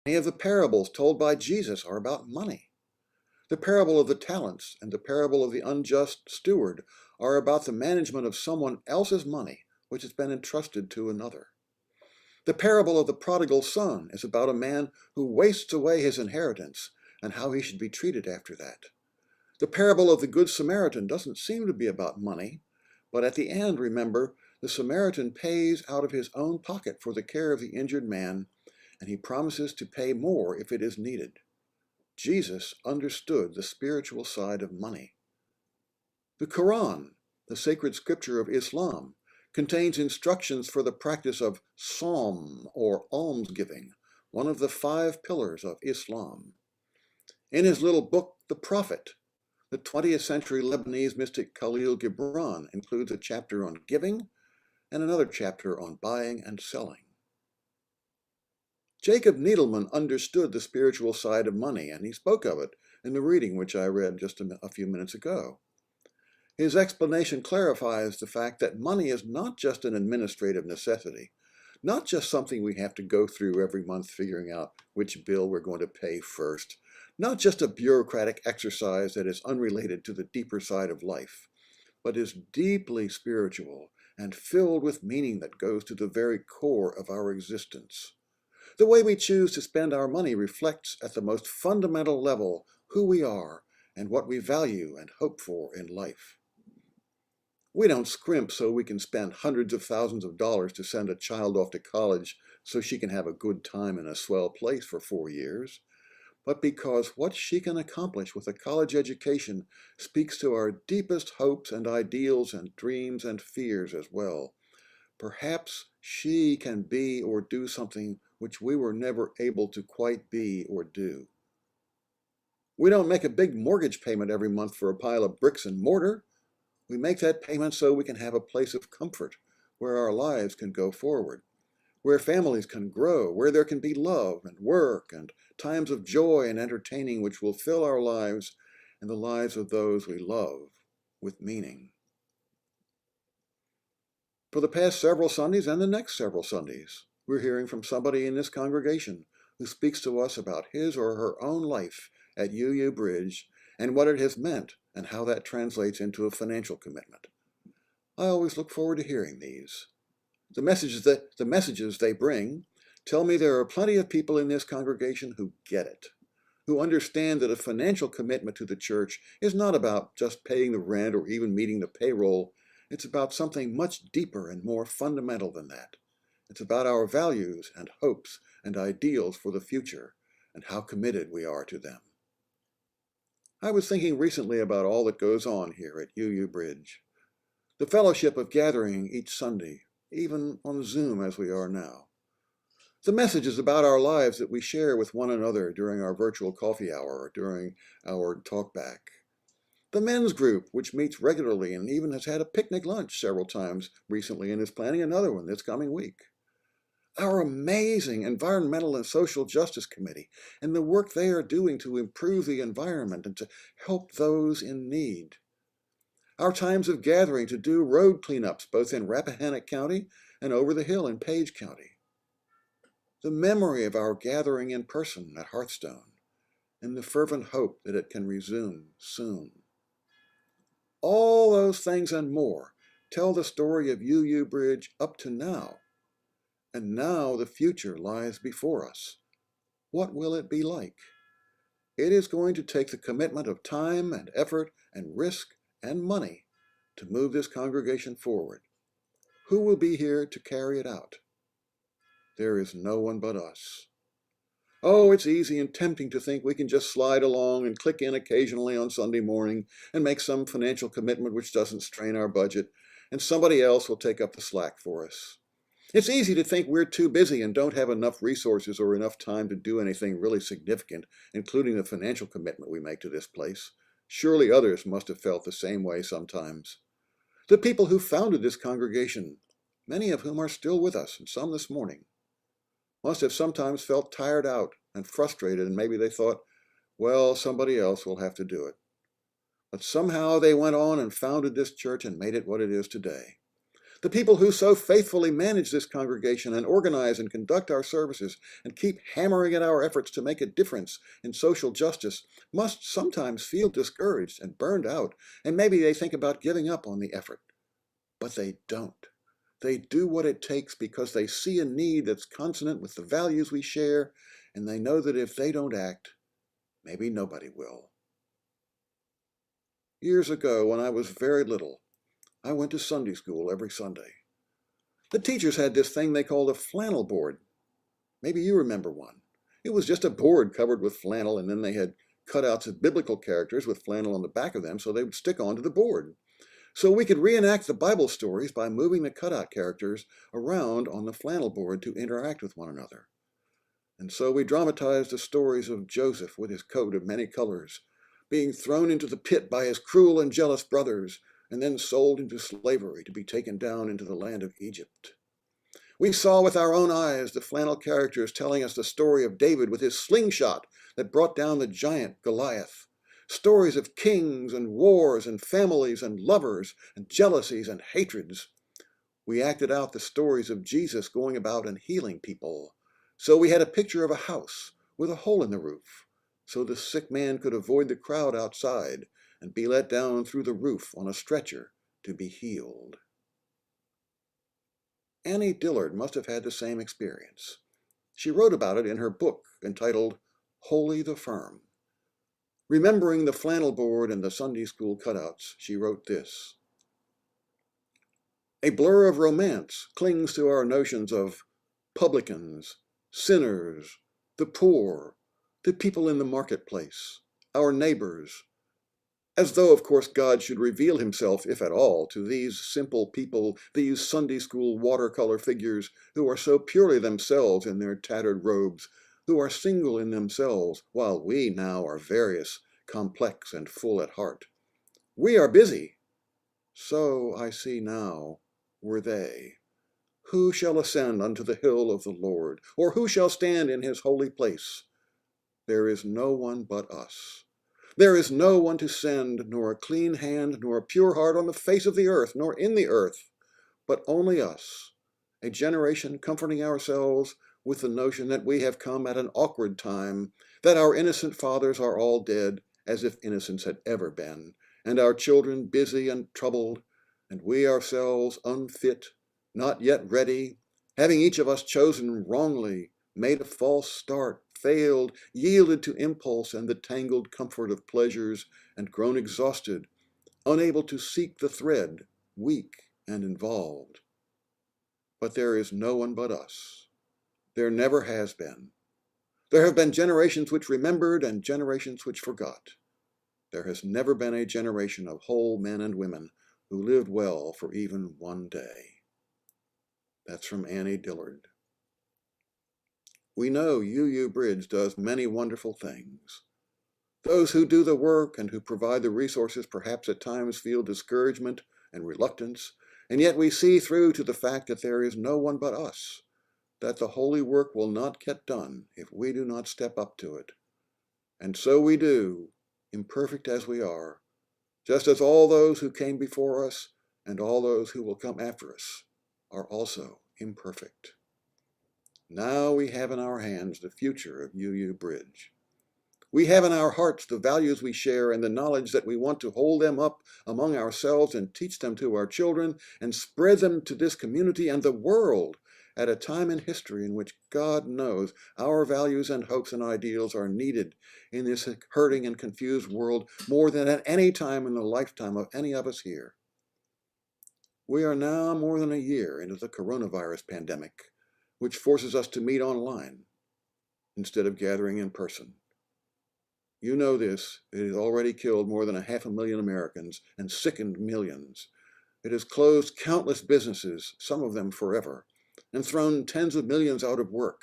Many of the parables told by Jesus are about money. The parable of the talents and the parable of the unjust steward are about the management of someone else's money, which has been entrusted to another. The parable of the prodigal son is about a man who wastes away his inheritance and how he should be treated after that. The parable of the Good Samaritan doesn't seem to be about money, but at the end, remember, the Samaritan pays out of his own pocket for the care of the injured man, and he promises to pay more if it is needed. Jesus understood the spiritual side of money. The Quran, the sacred scripture of Islam, contains instructions for the practice of Sawm, or almsgiving, one of the 5 pillars of Islam. In his little book, The Prophet, the 20th century Lebanese mystic Khalil Gibran includes a chapter on giving and another chapter on buying and selling. Jacob Needleman understood the spiritual side of money, and he spoke of it in the reading which I read just a few minutes ago. His explanation clarifies the fact that money is not just an administrative necessity, not just something we have to go through every month figuring out which bill we're going to pay first, not just a bureaucratic exercise that is unrelated to the deeper side of life, but is deeply spiritual and filled with meaning that goes to the very core of our existence. The way we choose to spend our money reflects at the most fundamental level who we are and what we value and hope for in life. We don't scrimp so we can spend hundreds of thousands of dollars to send a child off to college so she can have a good time in a swell place for 4 years, but because what she can accomplish with a college education speaks to our deepest hopes and ideals and dreams and fears as well. Perhaps she can be or do something which we were never able to quite be or do. We don't make a big mortgage payment every month for a pile of bricks and mortar. We make that payment so we can have a place of comfort where our lives can go forward, where families can grow, where there can be love and work and times of joy and entertaining which will fill our lives and the lives of those we love with meaning. For the past several Sundays and the next several Sundays, we're hearing from somebody in this congregation who speaks to us about his or her own life at UUBRidge and what it has meant and how that translates into a financial commitment. I always look forward to hearing these. The messages they bring tell me there are plenty of people in this congregation who get it, who understand that a financial commitment to the church is not about just paying the rent or even meeting the payroll. It's about something much deeper and more fundamental than that. It's about our values and hopes and ideals for the future and how committed we are to them. I was thinking recently about all that goes on here at UUBRidge. The fellowship of gathering each Sunday, even on Zoom as we are now. The messages about our lives that we share with one another during our virtual coffee hour or during our talkback. The men's group, which meets regularly and even has had a picnic lunch several times recently and is planning another one this coming week. Our amazing Environmental and Social Justice Committee and the work they are doing to improve the environment and to help those in need. Our times of gathering to do road cleanups both in Rappahannock County and over the hill in Page County. The memory of our gathering in person at Hearthstone and the fervent hope that it can resume soon. All those things and more tell the story of UUBRidge up to now. And now the future lies before us. What will it be like? It is going to take the commitment of time and effort and risk and money to move this congregation forward. Who will be here to carry it out? There is no one but us. Oh, it's easy and tempting to think we can just slide along and click in occasionally on Sunday morning and make some financial commitment which doesn't strain our budget, and somebody else will take up the slack for us. It's easy to think we're too busy and don't have enough resources or enough time to do anything really significant, including the financial commitment we make to this place. Surely others must have felt the same way sometimes. The people who founded this congregation, many of whom are still with us and some this morning, must have sometimes felt tired out and frustrated, and maybe they thought, well, somebody else will have to do it. But somehow they went on and founded this church and made it what it is today. The people who so faithfully manage this congregation and organize and conduct our services and keep hammering at our efforts to make a difference in social justice must sometimes feel discouraged and burned out, and maybe they think about giving up on the effort. But they don't. They do what it takes because they see a need that's consonant with the values we share, and they know that if they don't act, maybe nobody will. Years ago, when I was very little, I went to Sunday school every Sunday. The teachers had this thing they called a flannel board. Maybe you remember one. It was just a board covered with flannel, and then they had cutouts of biblical characters with flannel on the back of them so they would stick onto the board. So we could reenact the Bible stories by moving the cutout characters around on the flannel board to interact with one another. And so we dramatized the stories of Joseph with his coat of many colors, being thrown into the pit by his cruel and jealous brothers, and then sold into slavery to be taken down into the land of Egypt. We saw with our own eyes the flannel characters telling us the story of David with his slingshot that brought down the giant Goliath. Stories of kings and wars and families and lovers and jealousies and hatreds. We acted out the stories of Jesus going about and healing people. So we had a picture of a house with a hole in the roof, so the sick man could avoid the crowd outside and be let down through the roof on a stretcher to be healed. Annie Dillard must have had the same experience. She wrote about it in her book entitled Holy the Firm. Remembering the flannel board and the Sunday school cutouts, she wrote this: "A blur of romance clings to our notions of publicans, sinners, the poor, the people in the marketplace, our neighbors, as though, of course, God should reveal himself, if at all, to these simple people, these Sunday school watercolor figures who are so purely themselves in their tattered robes, who are single in themselves, while we now are various, complex, and full at heart. We are busy. So I see now were they. Who shall ascend unto the hill of the Lord, or who shall stand in his holy place? There is no one but us. There is no one to send, nor a clean hand, nor a pure heart on the face of the earth, nor in the earth, but only us, a generation comforting ourselves with the notion that we have come at an awkward time, that our innocent fathers are all dead, as if innocence had ever been, and our children busy and troubled, and we ourselves unfit, not yet ready, having each of us chosen wrongly, made a false start, failed, yielded to impulse and the tangled comfort of pleasures, and grown exhausted, unable to seek the thread, weak and involved. But there is no one but us. There never has been. There have been generations which remembered and generations which forgot. There has never been a generation of whole men and women who lived well for even one day." That's from Annie Dillard. We know UUBRidge does many wonderful things. Those who do the work and who provide the resources perhaps at times feel discouragement and reluctance, and yet we see through to the fact that there is no one but us, that the holy work will not get done if we do not step up to it. And so we do, imperfect as we are, just as all those who came before us and all those who will come after us are also imperfect. Now we have in our hands the future of UUBRidge. We have in our hearts the values we share and the knowledge that we want to hold them up among ourselves and teach them to our children and spread them to this community and the world at a time in history in which God knows our values and hopes and ideals are needed in this hurting and confused world more than at any time in the lifetime of any of us here. We are now more than a year into the coronavirus pandemic, which forces us to meet online instead of gathering in person. You know this. It has already killed more than 500,000 Americans and sickened millions. It has closed countless businesses, some of them forever, and thrown tens of millions out of work,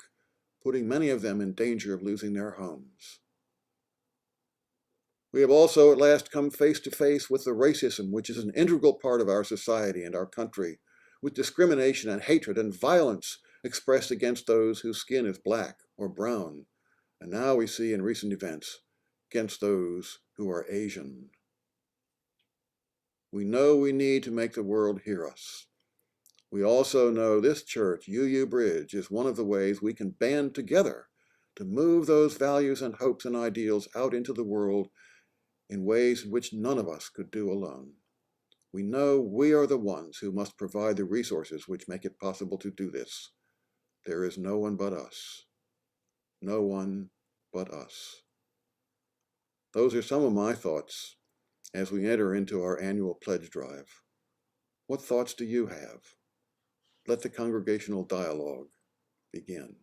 putting many of them in danger of losing their homes. We have also at last come face to face with the racism which is an integral part of our society and our country, with discrimination and hatred and violence expressed against those whose skin is black or brown, and now we see in recent events against those who are Asian. We know we need to make the world hear us. We also know this church, UUBRidge, is one of the ways we can band together to move those values and hopes and ideals out into the world in ways in which none of us could do alone. We know we are the ones who must provide the resources which make it possible to do this. There is no one but us. No one but us. Those are some of my thoughts as we enter into our annual pledge drive. What thoughts do you have? Let the congregational dialogue begin.